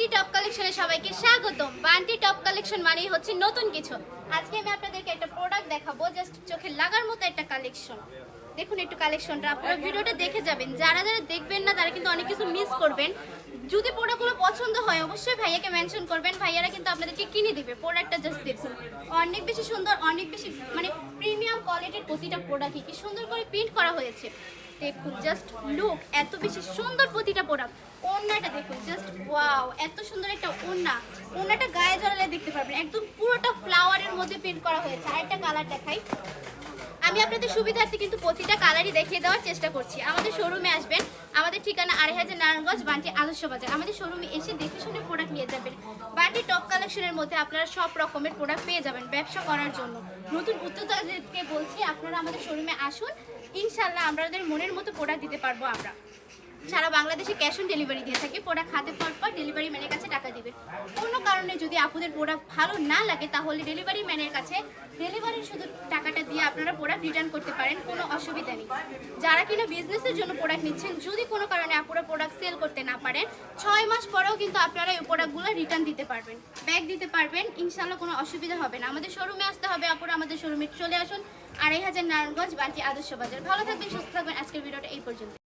Bunty top কালেকশনে সবাইকে স্বাগতম। বান্টি টপ কালেকশন মানেই হচ্ছে নতুন কিছু। আজকে আমি আপনাদেরকে একটা প্রোডাক্ট দেখাবো, জাস্ট চোখে লাগার মতো একটা কালেকশন। দেখুন একটু কালেকশনটা, আপনারা ভিডিওটা দেখে যাবেন। যারা যারা দেখবেন না তারা কিন্তু অনেক কিছু মিস করবেন। যদি প্রোডাক্টগুলো পছন্দ হয় অবশ্যই ভাইয়াকে মেনশন করবেন, ভাইয়ারা কিন্তু আপনাদেরকে কিনে দিবে। প্রোডাক্টটা জাস্ট দেখুন, অনেক বেশি সুন্দর, অনেক বেশি মানে প্রিমিয়াম কোয়ালিটির প্রতিটা প্রোডাক্টই কি সুন্দর করে প্রিন্ট করা হয়েছে। দেখুন জাস্ট লুক, এত বেশি সুন্দর প্রতিটা প্রোডাক্ট। ওড়নাটা দেখুন জাস্ট ওয়াও, এত সুন্দর একটা ওড়নাটা গায়ে জড়ালে দেখতে পারবেন একদম পুরোটা ফ্লাওয়ারের মধ্যে প্রিন্ট করা হয়েছে। আর একটা কালার দেখাই, আমি আপনাদের সুবিধার্থে কিন্তু প্রতিটা কালারই দেখিয়ে দেওয়ার চেষ্টা করছি। আমাদের শোরুমে আসবেন, আমাদের ঠিকানা 2500 নারায়ণগঞ্জ, বান্টি আদর্শ বাজার। আমাদের শোরুমে এসে দেখে শুনে প্রোডাক্ট নিয়ে যাবেন। বান্টি টপ কালেকশনের মধ্যে আপনারা সব রকমের প্রোডাক্ট পেয়ে যাবেন ব্যবসা করার জন্য। নতুন উদ্যোক্তাদেরকে বলছি, আপনারা আমাদের শোরুমে আসুন, ইনশাল্লাহ আমাদের মনের মতো প্রোডাক্ট দিতে পারবো। আমরা সারা বাংলাদেশে ক্যাশ অন ডেলিভারি দিয়ে থাকি। প্রোডাক্ট হাতে পাওয়ার পর ডেলিভারি ম্যানের কাছে টাকা দিবেন। কোনো কারণে যদি আপনাদের প্রোডাক্ট ভালো না লাগে তাহলে ডেলিভারি ম্যানের কাছে ডেলিভারির শুধু টাকাটা দিয়ে আপনারা প্রোডাক্ট রিটার্ন করতে পারেন, কোনো অসুবিধা নেই। যারা কিনা বিজনেসের জন্য প্রোডাক্ট নিচ্ছেন, যদি কোনো কারণে আপনারা প্রোডাক্ট সেল করতে না পারেন 6 মাস পরেও কিন্তু আপনারা এই প্রোডাক্টগুলো রিটার্ন দিতে পারবেন, ব্যাক দিতে পারবেন, ইনশাল্লাহ কোনো অসুবিধা হবে না। আমাদের শোরুমে আসতে হবে, আপনারা আমাদের শোরুমে চলে আসুন, 2500 নারায়ণগঞ্জ, বান্টি আদর্শ বাজার। ভালো থাকবেন, সুস্থ থাকবেন। আজকের ভিডিওটা এই পর্যন্ত।